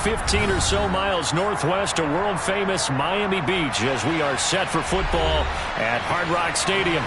15 or so miles northwest of world-famous Miami Beach as we are set for football at Hard Rock Stadium.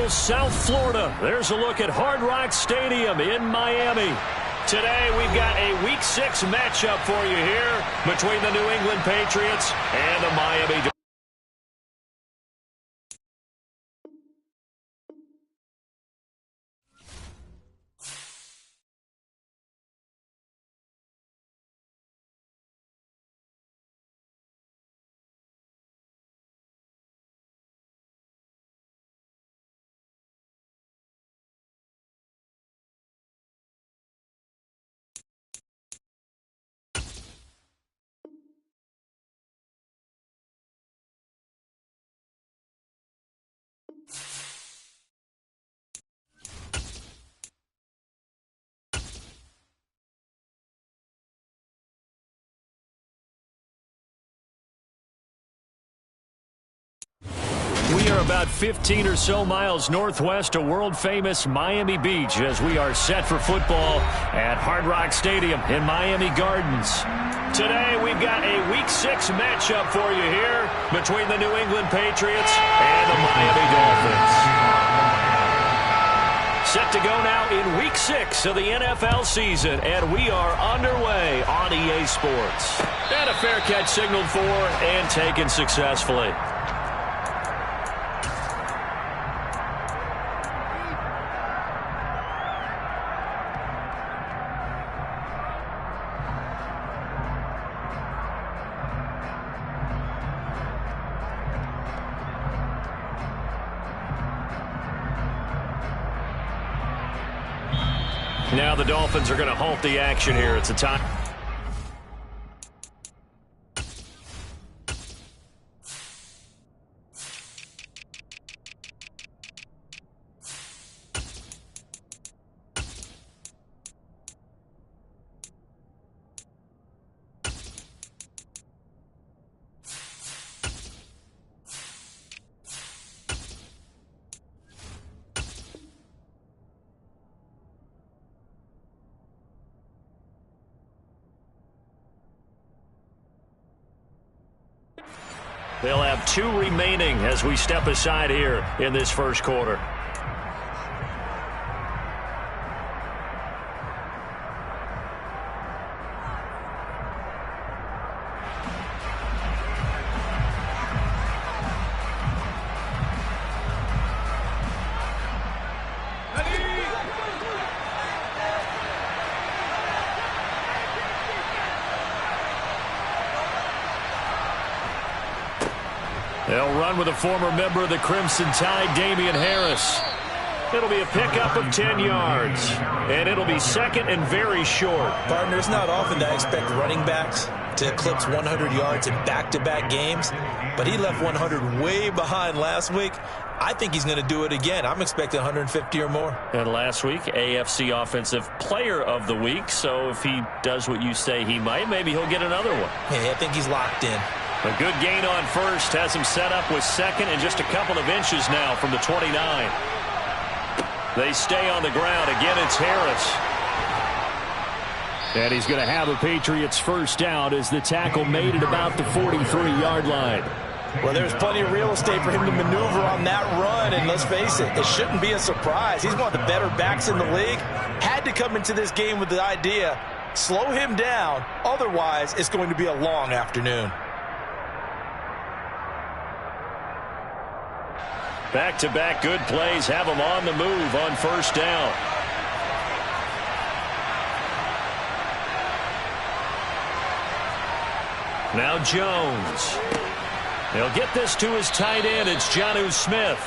South Florida. There's a look at Hard Rock Stadium in Miami. Today we've got a Week 6 matchup for you here between the New England Patriots and the Miami Dolphins. We are about 15 or so miles northwest of world-famous Miami Beach as we are set for football at Hard Rock Stadium in Miami Gardens. Today we've got a Week 6 matchup for you here between the New England Patriots and the Miami Dolphins. Set to go now in Week 6 of the NFL season, and we are underway on EA Sports. And a fair catch signaled for and taken successfully. Now the Dolphins are going to halt the action here. It's a time. They'll have 2 remaining as we step aside here in this first quarter. They'll run with a former member of the Crimson Tide, Damian Harris. It'll be a pickup of 10 yards, and it'll be second and very short. Partner, it's not often that I expect running backs to eclipse 100 yards in back-to-back games, but he left 100 way behind last week. I think he's going to do it again. I'm expecting 150 or more. And last week, AFC Offensive Player of the Week, so if he does what you say he might, maybe he'll get another one. Yeah, I think he's locked in. A good gain on first has him set up with second and just a couple of inches now from the 29. They stay on the ground. Again, it's Harris. And he's going to have a Patriots first down as the tackle made at about the 43-yard line. Well, there's plenty of real estate for him to maneuver on that run, and let's face it, it shouldn't be a surprise. He's one of the better backs in the league. Had to come into this game with the idea, slow him down, otherwise it's going to be a long afternoon. Back-to-back good plays have him on the move on first down. Now Jones. He'll get this to his tight end. It's Jonnu Smith.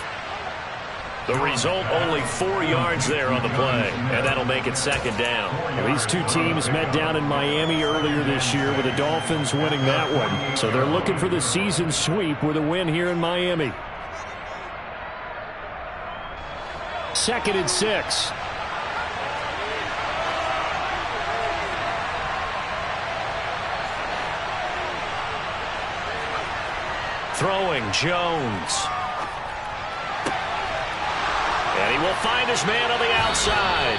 The result, only 4 yards there on the play, and that'll make it second down. Well, these two teams met down in Miami earlier this year with the Dolphins winning that one. So they're looking for the season sweep with a win here in Miami. 2nd and 6. Throwing Jones. And he will find his man on the outside.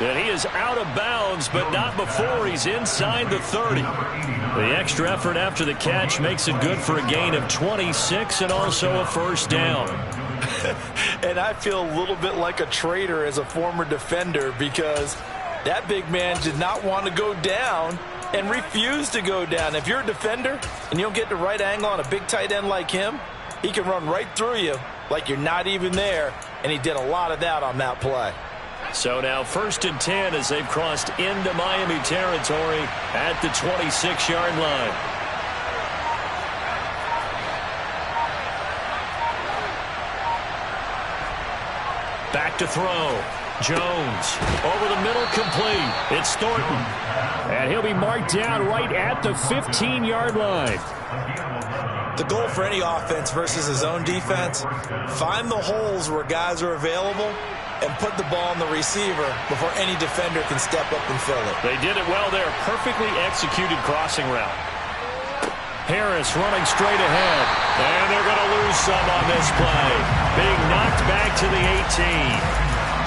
And he is out of bounds, but not before he's inside the 30. The extra effort after the catch makes it good for a gain of 26 and also a first down. And I feel a little bit like a traitor as a former defender because that big man did not want to go down and refused to go down. If you're a defender and you don't get the right angle on a big tight end like him, he can run right through you like you're not even there, and he did a lot of that on that play. So now 1st and 10 as they've crossed into Miami territory at the 26-yard line. Back to throw. Jones over the middle, complete. It's Thornton. And he'll be marked down right at the 15-yard line. The goal for any offense versus his own defense, find the holes where guys are available and put the ball on the receiver before any defender can step up and fill it. They did it well there. Perfectly executed crossing route. Harris running straight ahead. And they're going to lose some on this play. Being knocked back to the 18.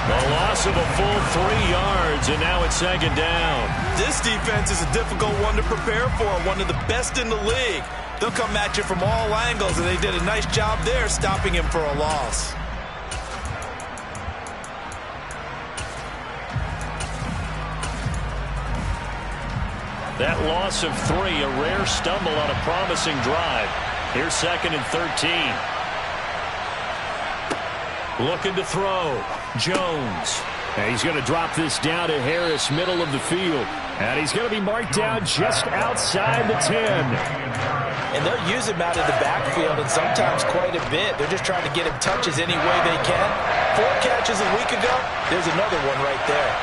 A loss of a full 3 yards, and now it's 2nd down. This defense is a difficult one to prepare for, one of the best in the league. They'll come at you from all angles, and they did a nice job there stopping him for a loss. That loss of 3, a rare stumble on a promising drive. Here's 2nd and 13. Looking to throw. Jones. And he's going to drop this down to Harris, middle of the field. And he's going to be marked down just outside the 10. And they'll use him out of the backfield, and sometimes quite a bit. They're just trying to get him touches any way they can. 4 catches a week ago. There's another one right there.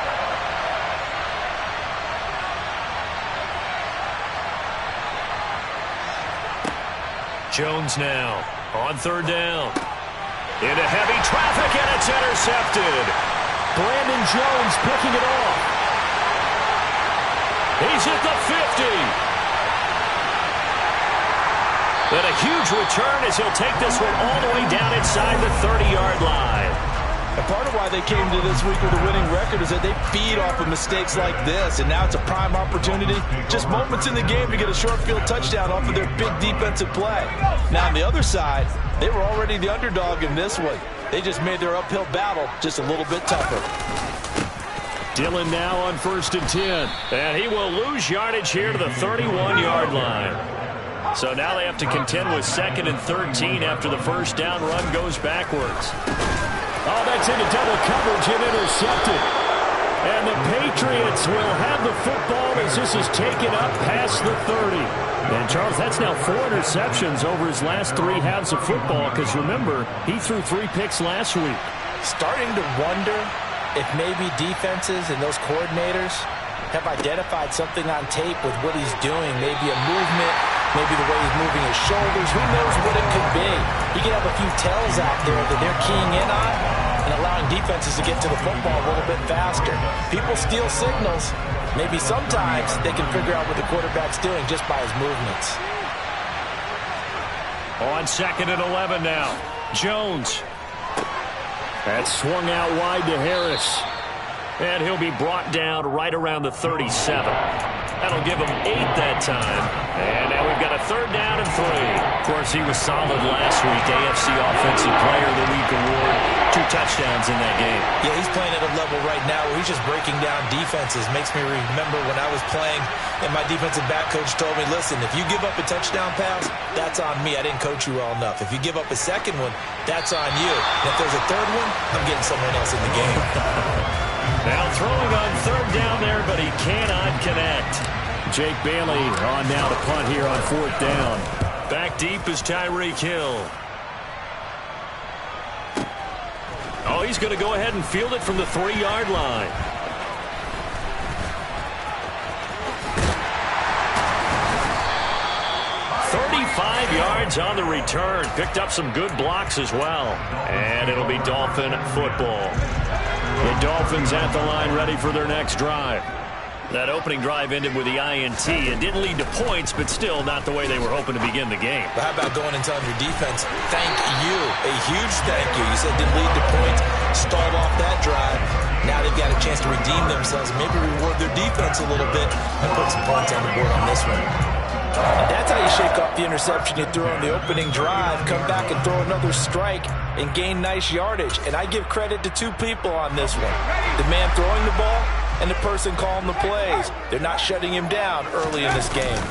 Jones now on 3rd down. Into heavy traffic, and it's intercepted. Brandon Jones picking it off. He's at the 50. Then a huge return as he'll take this one all the way down inside the 30-yard line. And part of why they came to this week with a winning record is that they feed off of mistakes like this, and now it's a prime opportunity, just moments in the game to get a short field touchdown off of their big defensive play. Now on the other side, they were already the underdog in this one. They just made their uphill battle just a little bit tougher. Dillon now on 1st and 10. And he will lose yardage here to the 31-yard line. So now they have to contend with 2nd and 13 after the first down run goes backwards. Oh, that's into double coverage and intercepted. And the Patriots will have the football as this is taken up past the 30. And, Charles, that's now 4 interceptions over his last 3 halves of football because, remember, he threw 3 picks last week. Starting to wonder if maybe defenses and those coordinators have identified something on tape with what he's doing. Maybe a movement, maybe the way he's moving his shoulders. Who knows what it could be? He could have a few tells out there that they're keying in on and allowing defenses to get to the football a little bit faster. People steal signals. Maybe sometimes they can figure out what the quarterback's doing just by his movements. On 2nd and 11 now. Jones. That's swung out wide to Harris. And he'll be brought down right around the 37. That'll give him 8 that time. And now we've got a 3rd down and 3. Of course, he was solid last week. AFC Offensive Player of the Week award. 2 touchdowns in that game. Yeah, he's playing at a level right now where he's just breaking down defenses. Makes me remember when I was playing and my defensive back coach told me, listen, if you give up a touchdown pass, that's on me. I didn't coach you well enough. If you give up a second one, that's on you. And if there's a third one, I'm getting someone else in the game. Now throwing on 3rd down there, but he cannot connect. Jake Bailey on now to punt here on 4th down. Back deep is Tyreek Hill. Oh, he's going to go ahead and field it from the 3-yard line. Yards on the return. Picked up some good blocks as well. And it'll be Dolphin football. The Dolphins at the line ready for their next drive. That opening drive ended with the INT. It didn't lead to points, but still not the way they were hoping to begin the game. But how about going and telling your defense, thank you, a huge thank you. You said it didn't lead to points. Start off that drive. Now they've got a chance to redeem themselves and maybe reward their defense a little bit and put some points on the board on this one. And that's how you shake off the interception you threw on the opening drive, come back and throw another strike and gain nice yardage. And I give credit to two people on this one. The man throwing the ball and the person calling the plays. They're not shutting him down early in this game.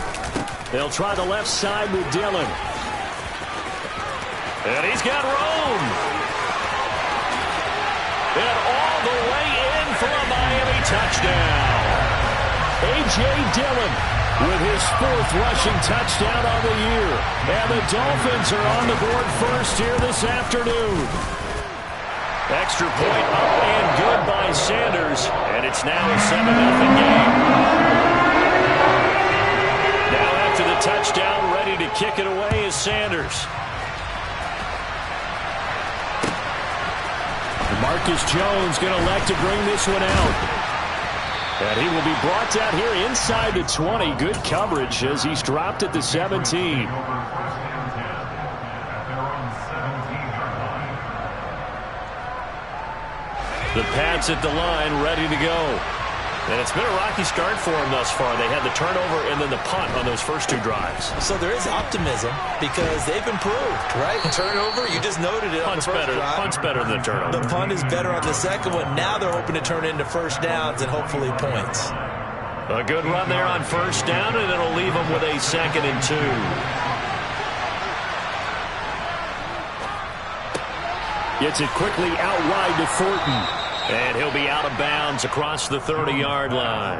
They'll try the left side with Dillon. And he's got room. And all the way in for a Miami touchdown. A.J. Dillon with his 4th rushing touchdown on the year. And the Dolphins are on the board first here this afternoon. Extra point up and good by Sanders. And it's now a 7-0 game. Now after the touchdown, ready to kick it away is Sanders. Marcus Jones going to elect to bring this one out. And he will be brought down here inside the 20. Good coverage as he's dropped at the 17. The Pats at the line, ready to go. And it's been a rocky start for them thus far. They had the turnover and then the punt on those first 2 drives. So there is optimism because they've improved, right? Turnover, you just noted it on the first drive. Punt's better than the turnover. The punt is better on the second one. Now they're hoping to turn it into first downs and hopefully points. A good run there on first down, and it'll leave them with a 2nd and 2. Gets it quickly out wide to Thornton. And he'll be out of bounds across the 30-yard line.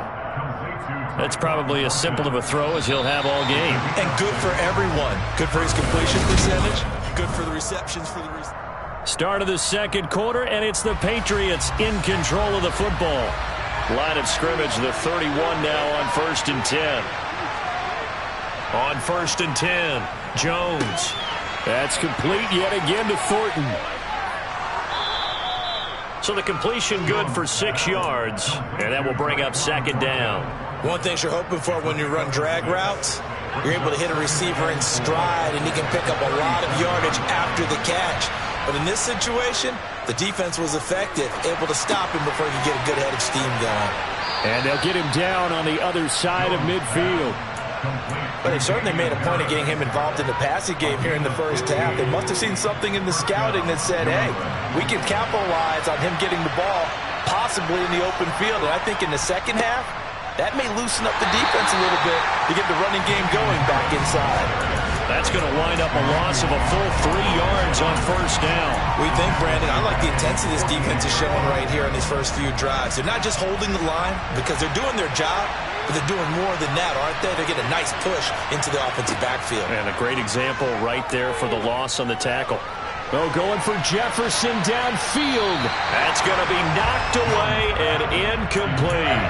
That's probably as simple of a throw as he'll have all game. And good for everyone. Good for his completion percentage. Good for the receptions. Start of the second quarter, and it's the Patriots in control of the football. Line of scrimmage, the 31 now on 1st and 10. On 1st and 10, Jones. That's complete yet again to Thornton. So the completion good for 6 yards, and that will bring up 2nd down. One thing you're hoping for when you run drag routes, you're able to hit a receiver in stride, and he can pick up a lot of yardage after the catch. But in this situation, the defense was effective, able to stop him before he could get a good head of steam going. And they'll get him down on the other side of midfield. But they certainly made a point of getting him involved in the passing game here in the first half. They must have seen something in the scouting that said, hey, we can capitalize on him getting the ball possibly in the open field. And I think in the second half, that may loosen up the defense a little bit to get the running game going back inside. That's going to wind up a loss of a full 3 yards on first down. We think, Brandon, I like the intensity this defense is showing right here in these first few drives. They're not just holding the line because they're doing their job, but they're doing more than that, aren't they? They're getting a nice push into the offensive backfield. And a great example right there for the loss on the tackle. Oh, going for Jefferson downfield. That's going to be knocked away and incomplete.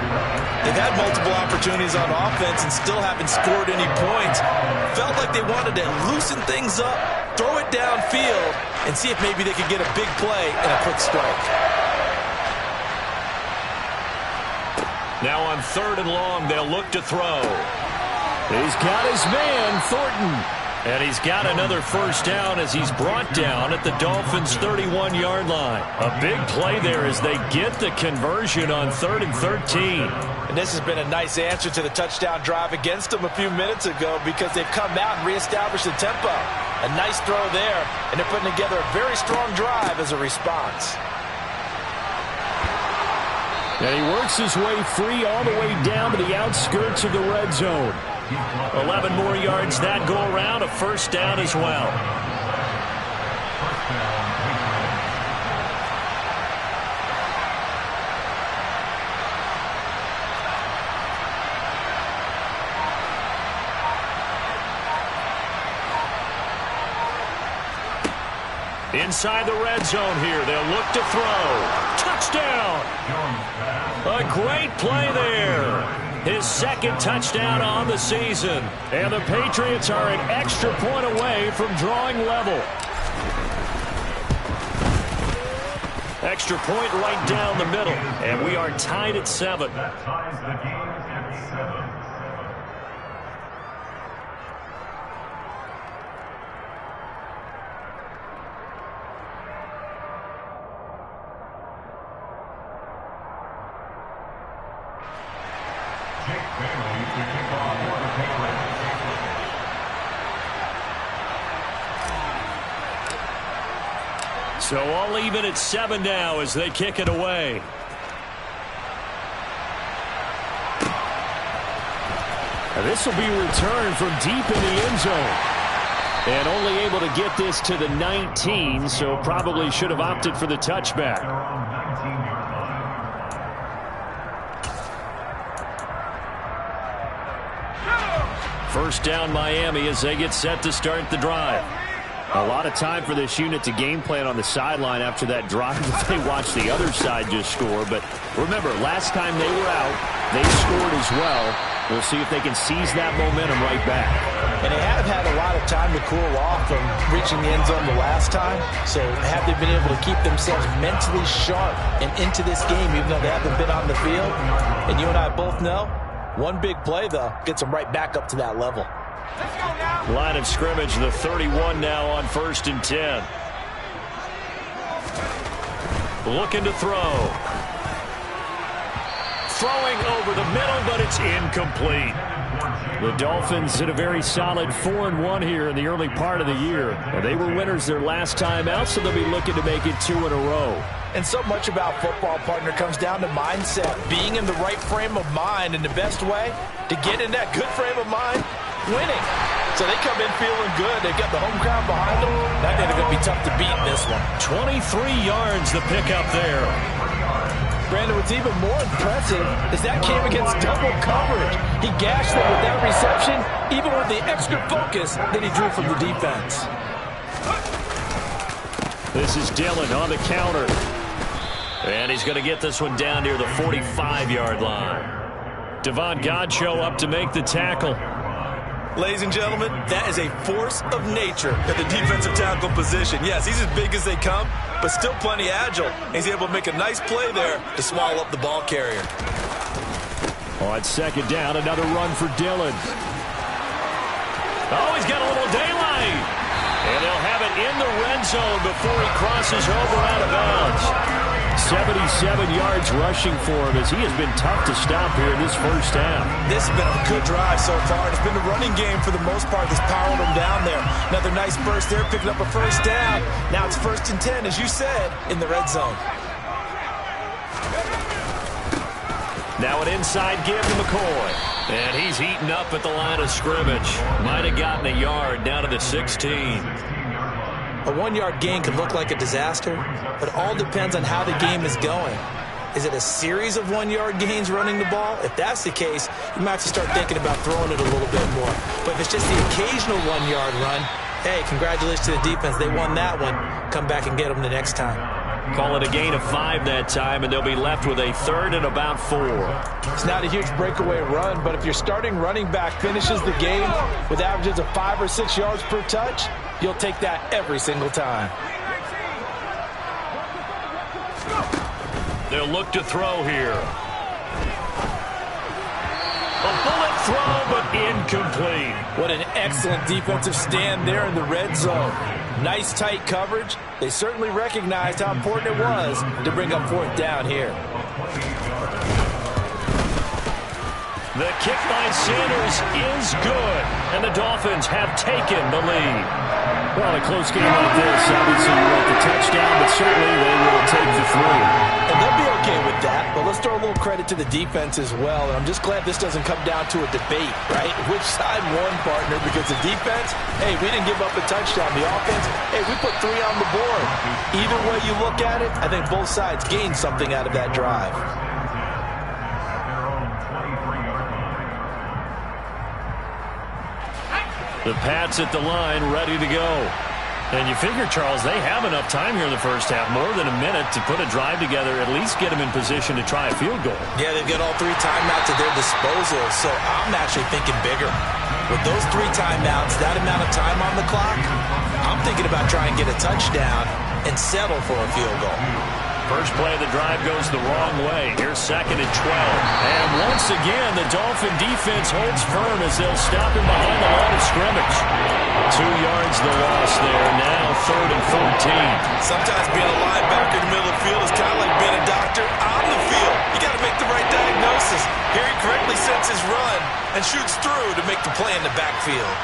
They've had multiple opportunities on offense and still haven't scored any points. Felt like they wanted to loosen things up, throw it downfield, and see if maybe they could get a big play and a quick strike. Now on 3rd and long, they'll look to throw. He's got his man, Thornton. And he's got another first down as he's brought down at the Dolphins' 31-yard line. A big play there as they get the conversion on 3rd and 13. And this has been a nice answer to the touchdown drive against them a few minutes ago because they've come out and reestablished the tempo. A nice throw there, and they're putting together a very strong drive as a response. And he works his way free all the way down to the outskirts of the red zone. 11 more yards that go around, a first down as well. Inside the red zone here. They'll look to throw. Touchdown! A great play there. His second touchdown on the season. And the Patriots are an extra point away from drawing level. Extra point right down the middle. And we are tied at 7. That ties the game at 7. So all even at 7 now as they kick it away. This will be returned from deep in the end zone. And only able to get this to the 19, so probably should have opted for the touchback. First down Miami as they get set to start the drive. A lot of time for this unit to game plan on the sideline after that drive that they watched the other side just score. But remember, last time they were out, they scored as well. We'll see if they can seize that momentum right back. And they have had a lot of time to cool off from reaching the end zone the last time. So have they been able to keep themselves mentally sharp and into this game even though they haven't been on the field? And you and I both know, one big play, though, gets them right back up to that level. Line of scrimmage, the 31 now on 1st and 10. Looking to throw. Throwing over the middle, but it's incomplete. The Dolphins did a very solid 4-1 here in the early part of the year. They were winners their last time out, so they'll be looking to make it 2 in a row. And so much about football, partner, comes down to mindset. Being in the right frame of mind, and the best way to get in that good frame of mind, winning. So they come in feeling good. They've got the home crowd behind them. That they're going to be tough to beat in this one. 23 yards the pickup there. Brandon, what's even more impressive is that came against double coverage. He gashed them with that reception, even with the extra focus that he drew from the defense. This is Dillon on the counter. And he's going to get this one down near the 45-yard line. Devon Godchaux up to make the tackle. Ladies and gentlemen, that is a force of nature at the defensive tackle position. Yes, he's as big as they come, but still plenty agile. He's able to make a nice play there to swallow up the ball carrier. On 2nd down, another run for Dillon. Oh, he's got a little daylight. And they'll have it in the red zone before he crosses over out of bounds. 77 yards rushing for him as he has been tough to stop here in this first half. This has been a good drive so far. It's been the running game for the most part that's powering them down there. Another nice burst there, picking up a first down. Now it's 1st and 10, as you said, in the red zone. Now an inside give to McCoy. And he's eaten up at the line of scrimmage. Might have gotten a yard down to the 16. A 1-yard gain can look like a disaster, but it all depends on how the game is going. Is it a series of 1-yard gains running the ball? If that's the case, you might have to start thinking about throwing it a little bit more. But if it's just the occasional 1-yard run, hey, congratulations to the defense. They won that one. Come back and get them the next time. Call it a gain of 5 that time, and they'll be left with a 3rd and about 4. It's not a huge breakaway run, but if your starting running back finishes the game with averages of 5 or 6 yards per touch, you'll take that every single time. They'll look to throw here. A bullet throw, but incomplete. What an excellent defensive stand there in the red zone. Nice tight coverage. They certainly recognized how important it was to bring up 4th down here. The kick by Sanders is good, and the Dolphins have taken the lead. Well, a close game like this, obviously you want the touchdown, but certainly they will take the 3. And they'll be okay with that, but let's throw a little credit to the defense as well. And I'm just glad this doesn't come down to a debate, right? Which side won, partner? Because the defense, hey, we didn't give up a touchdown. The offense, hey, we put 3 on the board. Either way you look at it, I think both sides gained something out of that drive. The Pats at the line, ready to go. And you figure, Charles, they have enough time here in the first half, more than a minute, to put a drive together, at least get them in position to try a field goal. Yeah, they've got all 3 timeouts at their disposal, so I'm actually thinking bigger. With those 3 timeouts, that amount of time on the clock, I'm thinking about trying to get a touchdown and settle for a field goal. First play of the drive goes the wrong way. Here's 2nd and 12. And once again, the Dolphin defense holds firm as they'll stop him behind the line of scrimmage. 2 yards the loss there. Now 3rd and 14. Sometimes being a linebacker in the middle of the field is kind of like being a doctor on the field. You got to make the right diagnosis. Here he correctly sets his run and shoots through to make the play in the backfield.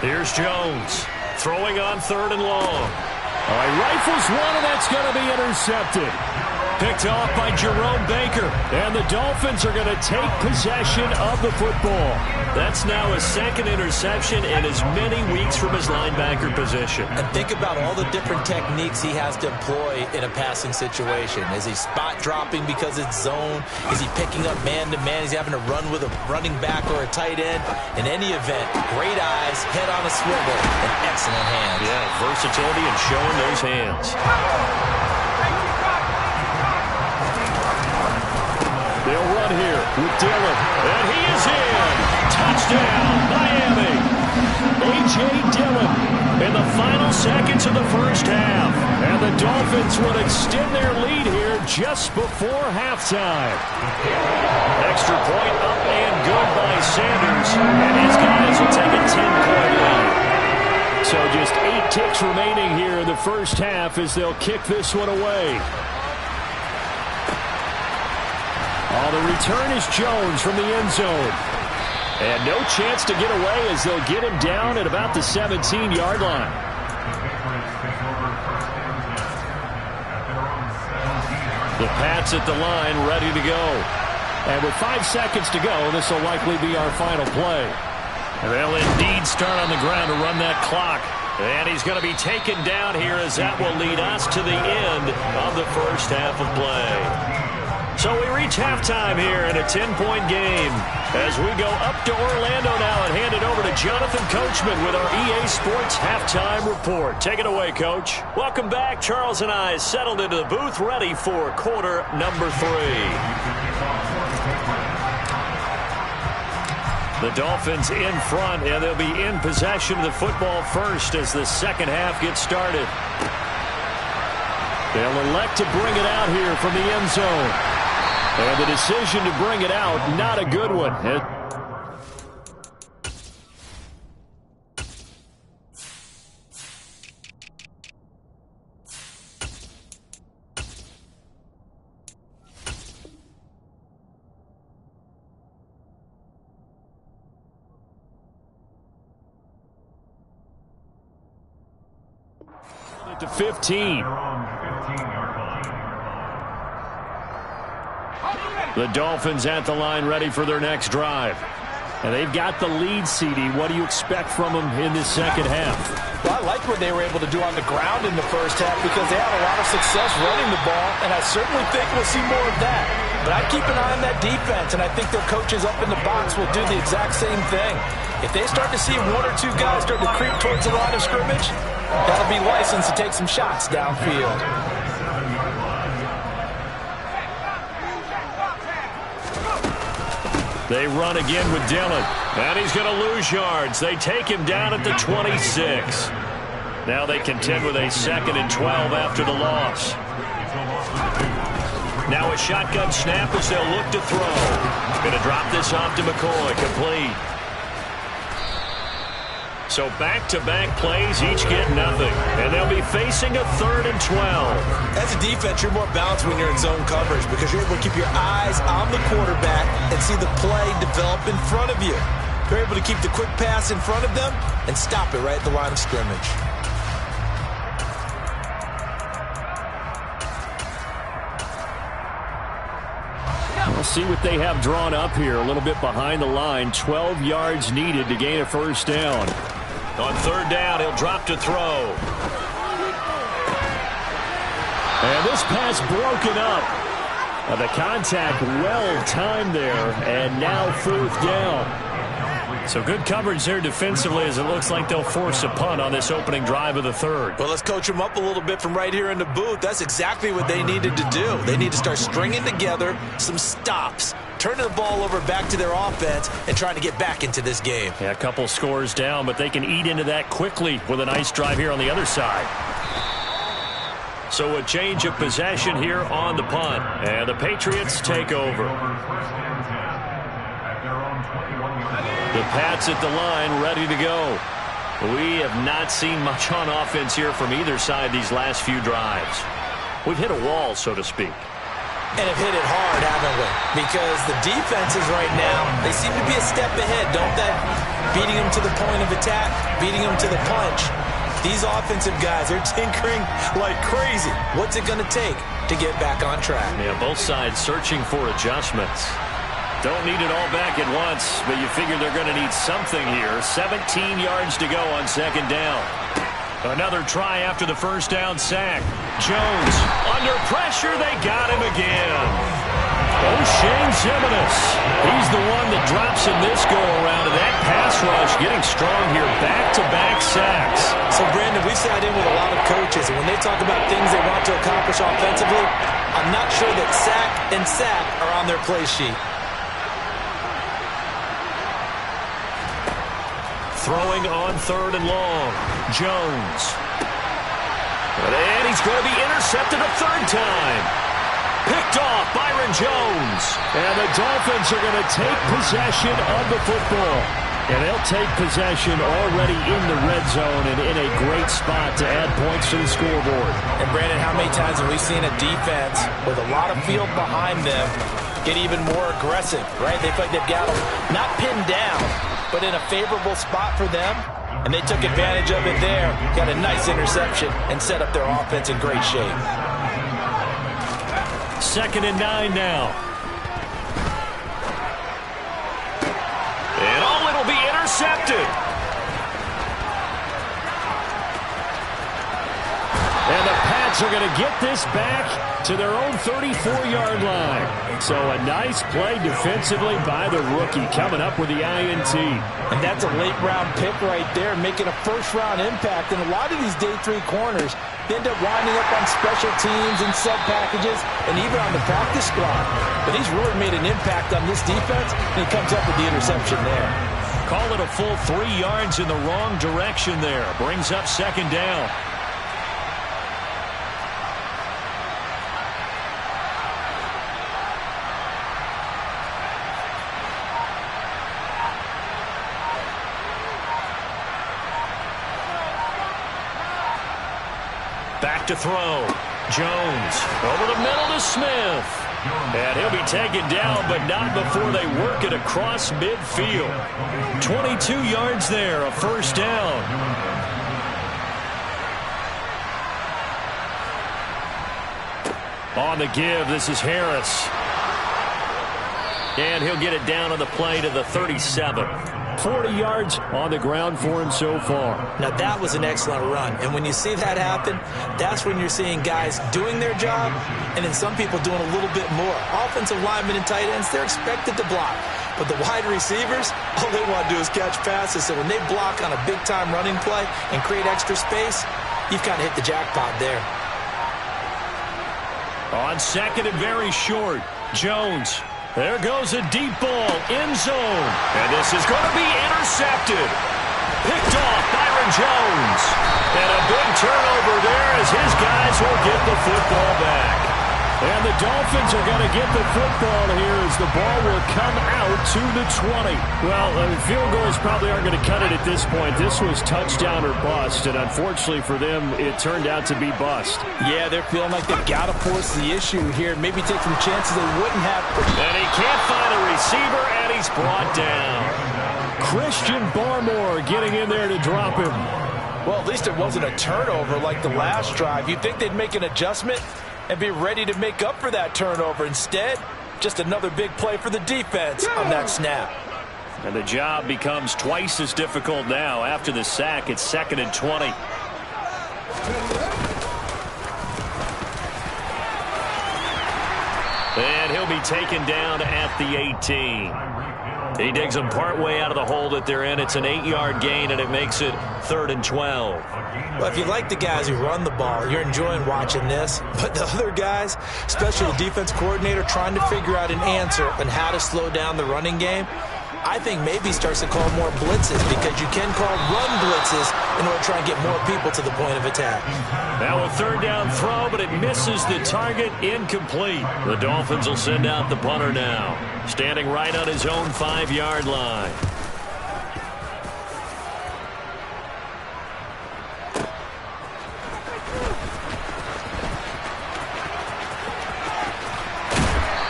Here's Jones. Throwing on 3rd and long. All right, rifles one, and that's going to be intercepted. Picked off by Jerome Baker. And the Dolphins are going to take possession of the football. That's now his 2nd interception in as many weeks from his linebacker position. And think about all the different techniques he has to employ in a passing situation. Is he spot dropping because it's zone? Is he picking up man-to-man? Is he having to run with a running back or a tight end? In any event, great eyes, head on a swivel, and excellent hands. Yeah, versatility and showing those hands. They'll run here with Dillon. And he is in. Touchdown, Miami. A.J. Dillon in the final seconds of the first half. And the Dolphins will extend their lead here just before halftime. Extra point up and good by Sanders. And his guys will take a 10-point lead. So just 8 ticks remaining here in the first half as they'll kick this one away. The return is Jones from the end zone. And no chance to get away as they'll get him down at about the 17-yard line. The Pats at the line, ready to go. And with 5 seconds to go, this will likely be our final play. They'll indeed start on the ground to run that clock. And he's going to be taken down here as that will lead us to the end of the first half of play. So we reach halftime here in a 10-point game as we go up to Orlando now and hand it over to Jonathan Coachman with our EA Sports Halftime Report. Take it away, Coach. Welcome back. Charles and I settled into the booth ready for quarter number 3. The Dolphins in front, and they'll be in possession of the football first as the second half gets started. They'll elect to bring it out here from the end zone. And the decision to bring it out, not a good one. To 15. The Dolphins at the line ready for their next drive. And they've got the lead, CD. What do you expect from them in this second half? Well, I like what they were able to do on the ground in the first half because they had a lot of success running the ball, and I certainly think we'll see more of that. But I'd keep an eye on that defense, and I think their coaches up in the box will do the exact same thing. If they start to see 1 or 2 guys start to creep towards the line of scrimmage, that'll be licensed to take some shots downfield. They run again with Dillon. And he's going to lose yards. They take him down at the 26. Now they contend with a 2nd and 12 after the loss. Now a shotgun snap as they'll look to throw. Going to drop this off to McCoy. Complete. So back-to-back plays, each get nothing. And they'll be facing a 3rd and 12. As a defense, you're more balanced when you're in zone coverage because you're able to keep your eyes on the quarterback and see the play develop in front of you. You're able to keep the quick pass in front of them and stop it right at the line of scrimmage. We'll see what they have drawn up here. A little bit behind the line. 12 yards needed to gain a first down. On 3rd down, he'll drop to throw. And this pass broken up. The contact well timed there. And now 4th down. So good coverage there defensively as it looks like they'll force a punt on this opening drive of the third. Well, let's coach them up a little bit from right here in the booth. That's exactly what they needed to do. They need to start stringing together some stops, turning the ball over back to their offense, and trying to get back into this game. Yeah, a couple scores down, but they can eat into that quickly with a nice drive here on the other side. So a change of possession here on the punt, and the Patriots take over. The Pats at the line, ready to go. We have not seen much on offense here from either side these last few drives. We've hit a wall, so to speak. And have hit it hard, haven't we? Because the defenses right now, they seem to be a step ahead, don't they? Beating them to the point of attack, beating them to the punch. These offensive guys are tinkering like crazy. What's it going to take to get back on track? Yeah, both sides searching for adjustments. Don't need it all back at once, but you figure they're going to need something here. 17 yards to go on second down. Another try after the first down sack. Jones under pressure. They got him again. O'Shane Ximines. He's the one that drops in this go-around, and that pass rush getting strong here. Back-to-back sacks. So, Brandon, we sat in with a lot of coaches, and when they talk about things they want to accomplish offensively, I'm not sure that sack and sack are on their play sheet. Throwing on third and long. Jones. And he's going to be intercepted a third time. Picked off Byron Jones. And the Dolphins are going to take possession of the football. And they'll take possession already in the red zone and in a great spot to add points to the scoreboard. And, Brandon, how many times have we seen a defense with a lot of field behind them get even more aggressive, right? They feel like they've got them not pinned down, but in a favorable spot for them, and they took advantage of it there. Got a nice interception and set up their offense in great shape. 2nd and 9 now. And oh, it'll be intercepted. And the Pats are going to get this back to their own 34-yard line. So a nice play defensively by the rookie coming up with the INT. And that's a late-round pick right there, making a first-round impact. And a lot of these day 3 corners end up winding up on special teams and sub-packages and even on the practice squad. But he's really made an impact on this defense, and he comes up with the interception there. Call it a full 3 yards in the wrong direction there. Brings up second down. Back to throw. Jones over the middle to Smith. And he'll be taken down, but not before they work it across midfield. 22 yards there, a first down. On the give, this is Harris. And he'll get it down on the play to the 37. 40 yards on the ground for him so far. Now, that was an excellent run. And when you see that happen, that's when you're seeing guys doing their job and then some people doing a little bit more. Offensive linemen and tight ends, they're expected to block. But the wide receivers, all they want to do is catch passes. So when they block on a big-time running play and create extra space, you've kind of hit the jackpot there. On second and very short, Jones. There goes a deep ball, end zone. And this is going to be intercepted. Picked off Byron Jones. And a big turnover there as his guys will get the football back. And the Dolphins are going to get the football here as the ball will come out to the 20. Well, field goals probably aren't going to cut it at this point. This was touchdown or bust, and unfortunately for them, it turned out to be bust. Yeah, they're feeling like they've got to force the issue here. Maybe take some chances they wouldn't have. And he can't find a receiver, and he's brought down. Christian Barmore getting in there to drop him. Well, at least it wasn't a turnover like the last drive. You'd think they'd make an adjustment and be ready to make up for that turnover. Instead, just another big play for the defense on that snap. And the job becomes twice as difficult now. After the sack, it's 2nd and 20. And he'll be taken down at the 18. He digs them partway out of the hole that they're in. It's an 8-yard gain, and it makes it 3rd and 12. Well, if you like the guys who run the ball, you're enjoying watching this. But the other guys, especially the defense coordinator, trying to figure out an answer on how to slow down the running game, I think maybe starts to call more blitzes, because you can call run blitzes in order to try and get more people to the point of attack. Now a 3rd down throw, but it misses the target. Incomplete. The Dolphins will send out the punter now, standing right on his own 5-yard line.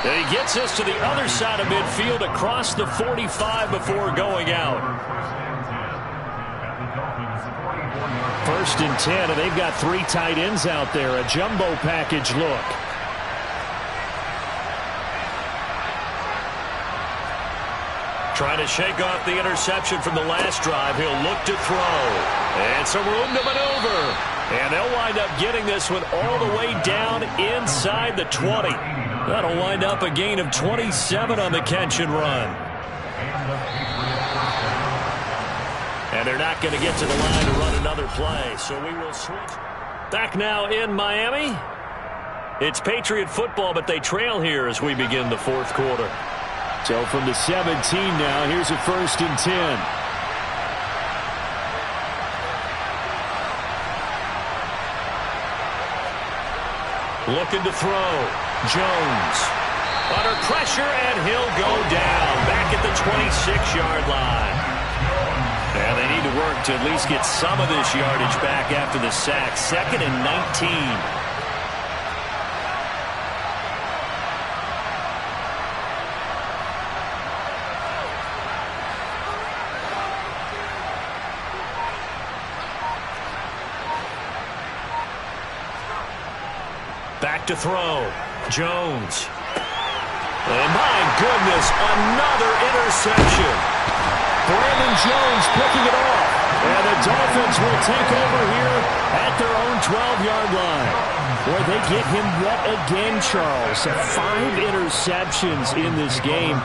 And he gets us to the other side of midfield across the 45 before going out. 1st and 10, and they've got 3 tight ends out there. A jumbo package look. Trying to shake off the interception from the last drive. He'll look to throw. And some room to maneuver. And they'll wind up getting this one all the way down inside the 20. That'll wind up a gain of 27 on the catch and run. And they're not going to get to the line to run another play, so we will switch. Back now in Miami. It's Patriot football, but they trail here as we begin the 4th quarter. So from the 17 now, here's a 1st and 10. Looking to throw. Jones. Under pressure, and he'll go down. Back at the 26-yard line. And they need to work to at least get some of this yardage back after the sack. 2nd and 19. Back to throw. Jones. And my goodness, another interception. Brandon Jones picking it off. And the Dolphins will take over here at their own 12-yard line. Boy, they get him wet again, Charles. 5 interceptions in this game.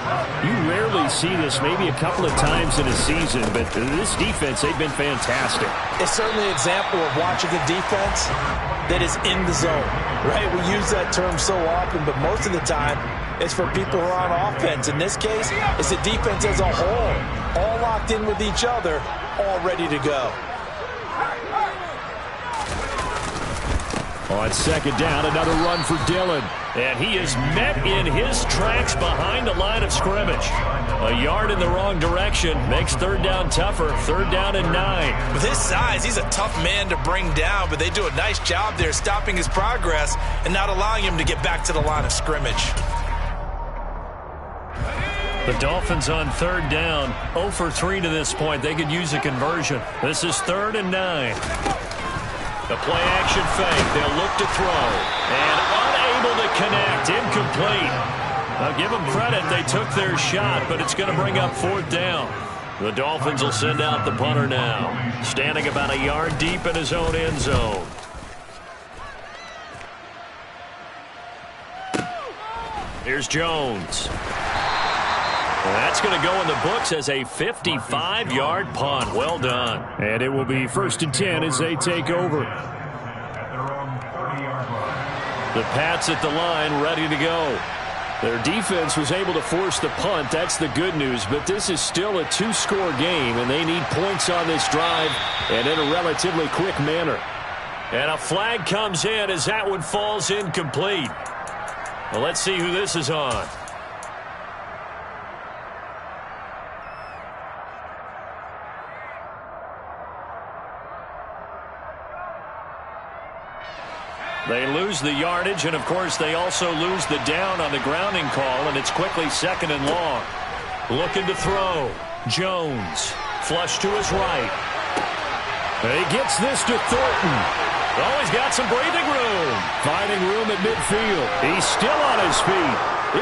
You rarely see this, maybe a couple of times in a season, but this defense, they've been fantastic. It's certainly an example of watching a defense that is in the zone, right? We use that term so often, but most of the time, it's for people who are on offense. In this case, it's the defense as a whole, all locked in with each other, all ready to go. On 2nd down, another run for Dillon. And he is met in his tracks behind the line of scrimmage. A yard in the wrong direction makes 3rd down tougher. 3rd down and 9. With his size, he's a tough man to bring down, but they do a nice job there stopping his progress and not allowing him to get back to the line of scrimmage. The Dolphins on 3rd down, 0 for 3 to this point. They could use a conversion. This is 3rd and 9. The play-action fake. They'll look to throw. And unable to connect. Incomplete. Now, give them credit. They took their shot, but it's going to bring up 4th down. The Dolphins will send out the punter now, standing about a yard deep in his own end zone. Here's Jones. That's going to go in the books as a 55-yard punt. Well done. And it will be 1st and 10 as they take over. The Pats at the line ready to go. Their defense was able to force the punt. That's the good news. But this is still a 2-score game, and they need points on this drive and in a relatively quick manner. And a flag comes in as that one falls incomplete. Well, let's see who this is on. They lose the yardage, and, of course, they also lose the down on the grounding call, and it's quickly 2nd and long. Looking to throw. Jones. Flush to his right. He gets this to Thornton. Oh, he's got some breathing room. Finding room at midfield. He's still on his feet.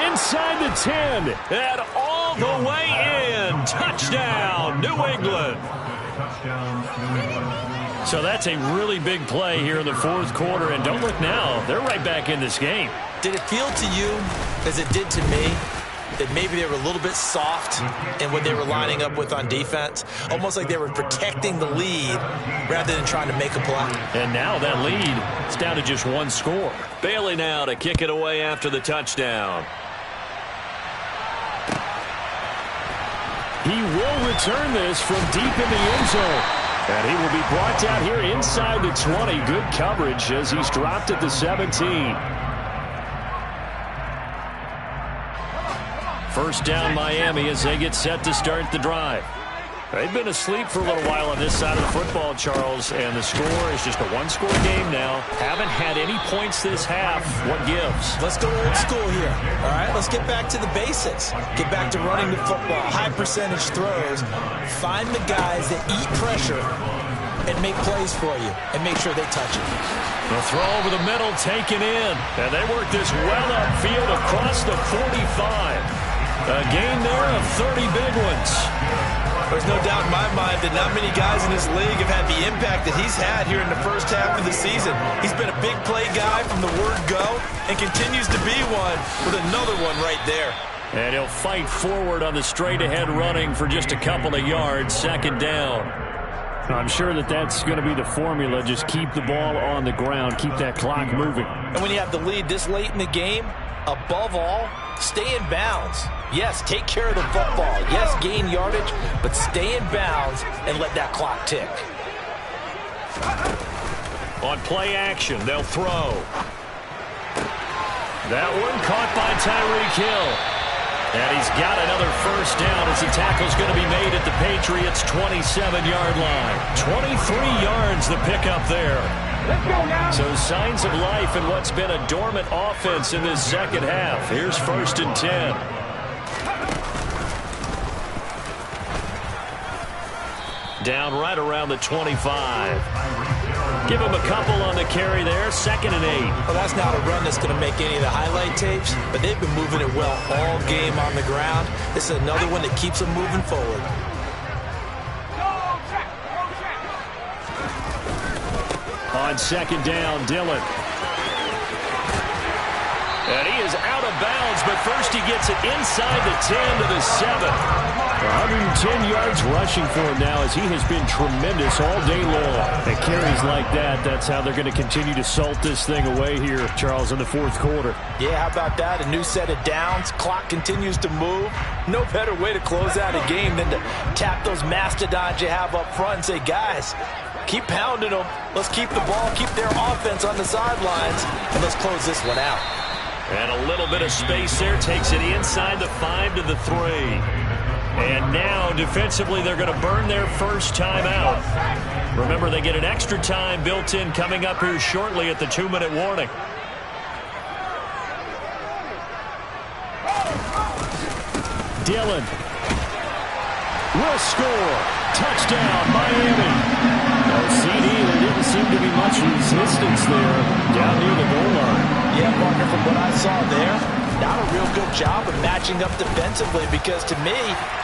Inside the 10. And all the way in. Touchdown, New England. So that's a really big play here in the 4th quarter. And don't look now. They're right back in this game. Did it feel to you, as it did to me, that maybe they were a little bit soft in what they were lining up with on defense. Almost like they were protecting the lead rather than trying to make a play. And now that lead is down to just one score. Bailey now to kick it away after the touchdown. He will return this from deep in the end zone. And he will be brought down here inside the 20. Good coverage as he's dropped at the 17. First down Miami as they get set to start the drive. They've been asleep for a little while on this side of the football, Charles, and the score is just a one-score game now. Haven't had any points this half. What gives? Let's go old school here. All right, let's get back to the basics. Get back to running the football, high percentage throws. Find the guys that eat pressure and make plays for you and make sure they touch it. The throw over the middle taken in. And they work this well upfield across the 45. A gain there of 30 big ones. There's no doubt in my mind that not many guys in this league have had the impact that he's had here in the first half of the season. He's been a big play guy from the word go and continues to be one with another one right there. And he'll fight forward on the straight-ahead running for just a couple of yards, second down. I'm sure that that's going to be the formula. Just keep the ball on the ground, keep that clock moving. And when you have the lead this late in the game, above all, stay in bounds. Yes, take care of the football. Yes, gain yardage, but stay in bounds and let that clock tick. On play action, they'll throw. That one caught by Tyreek Hill. And he's got another first down as the tackle's going to be made at the Patriots' 27-yard line. 23 yards the pickup there. So signs of life in what's been a dormant offense in this second half. Here's first and 10. Down right around the 25. Give him a couple on the carry there. Second and 8. Well, that's not a run that's going to make any of the highlight tapes, but they've been moving it well all game on the ground. This is another one that keeps them moving forward. On second down, Dillon. And he is out of bounds, but first he gets it inside the 10 to the 7. 110 yards rushing for him now as he has been tremendous all day long. And carries like that, that's how they're going to continue to salt this thing away here, Charles, in the fourth quarter. Yeah, how about that? A new set of downs. Clock continues to move. No better way to close out a game than to tap those mastodons you have up front and say, guys, keep pounding them. Let's keep the ball, keep their offense on the sidelines, and let's close this one out. And a little bit of space there. Takes it inside the 5 to the 3. And now, defensively, they're going to burn their first time out. Remember, they get an extra time built in coming up here shortly at the 2-minute warning. Dillon will score. Touchdown, Miami. No CD, there didn't seem to be much resistance there down near the goal line. Yeah, partner, from what I saw there, not a real good job of matching up defensively because to me,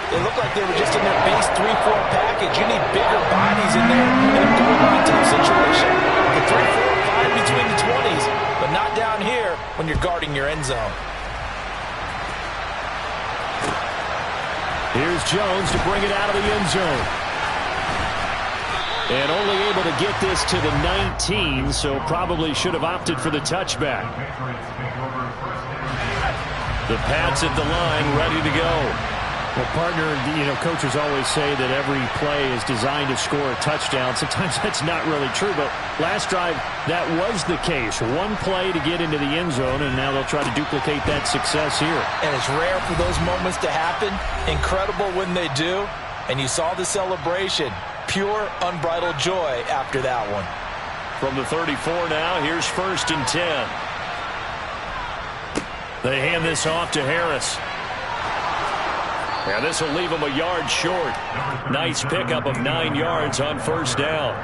it looked like they were just in their base 3-4 package. You need bigger bodies in there in a goal line type situation. The 3-4 fine between the 20s, but not down here when you're guarding your end zone. Here's Jones to bring it out of the end zone. And only able to get this to the 19, so probably should have opted for the touchback. The Pats at the line, ready to go. Well, partner, you know, coaches always say that every play is designed to score a touchdown. Sometimes that's not really true, but last drive, that was the case. One play to get into the end zone, and now they'll try to duplicate that success here. And it's rare for those moments to happen. Incredible when they do. And you saw the celebration. Pure, unbridled joy after that one. From the 34 now, here's first and 10. They hand this off to Harris. And this will leave him a yard short. Nice pickup of 9 yards on first down.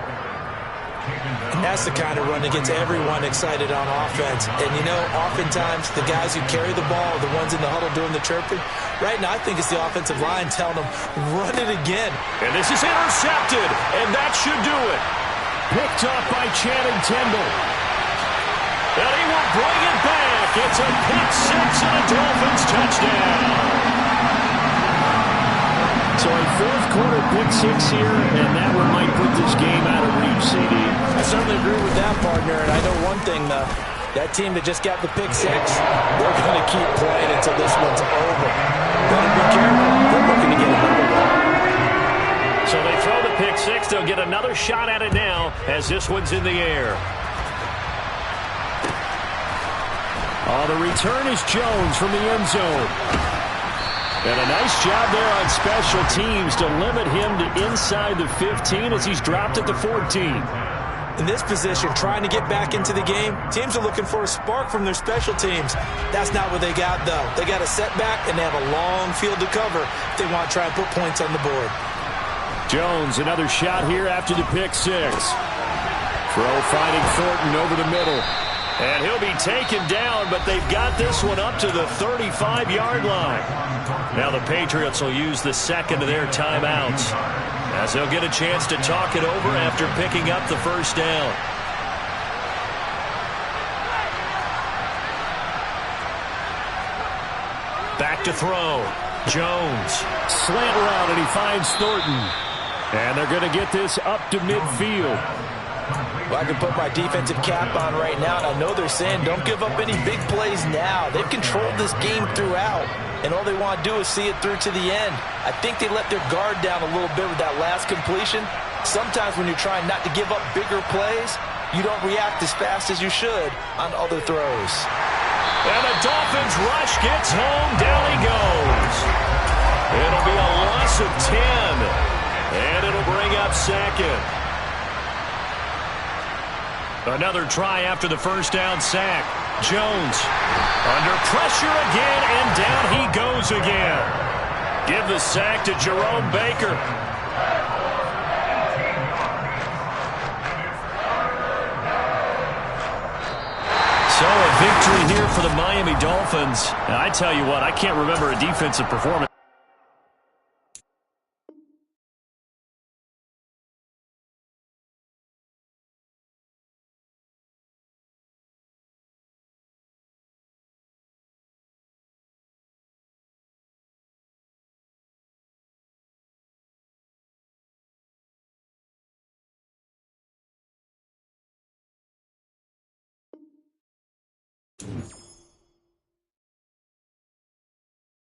And that's the kind of run that gets everyone excited on offense. And, you know, oftentimes the guys who carry the ball are the ones in the huddle doing the chirping. Right now, I think it's the offensive line telling them, run it again. And this is intercepted, and that should do it. Picked off by Channing Tindall. And he will bring it back. It's a pick-6 and a Dolphins touchdown. So a fourth-quarter pick-6 here, and that one might put this game out of reach, CD. I certainly agree with that, partner. And I know one thing, though. That team that just got the pick-6, they're going to keep playing until this one's over. Better be careful. They're looking to get another one. So they throw the pick-6. They'll get another shot at it now as this one's in the air. Oh, the return is Jones from the end zone. And a nice job there on special teams to limit him to inside the 15 as he's dropped at the 14. In this position, trying to get back into the game, teams are looking for a spark from their special teams. That's not what they got, though. They got a setback, and they have a long field to cover if they want to try and put points on the board. Jones, another shot here after the pick-6. Throw finding Thornton over the middle. And he'll be taken down, but they've got this one up to the 35-yard line. Now the Patriots will use the second of their timeouts as they'll get a chance to talk it over after picking up the first down. Back to throw. Jones. Slant route, and he finds Thornton. And they're going to get this up to midfield. Well, I can put my defensive cap on right now, and I know they're saying don't give up any big plays now. They've controlled this game throughout, and all they want to do is see it through to the end. I think they let their guard down a little bit with that last completion. Sometimes when you're trying not to give up bigger plays, you don't react as fast as you should on other throws. And the Dolphins rush gets home. Down he goes. It'll be a loss of 10, and it'll bring up second. Another try after the first down sack. Jones under pressure again, and down he goes again. Give the sack to Jerome Baker. So a victory here for the Miami Dolphins. And I tell you what, I can't remember a defensive performance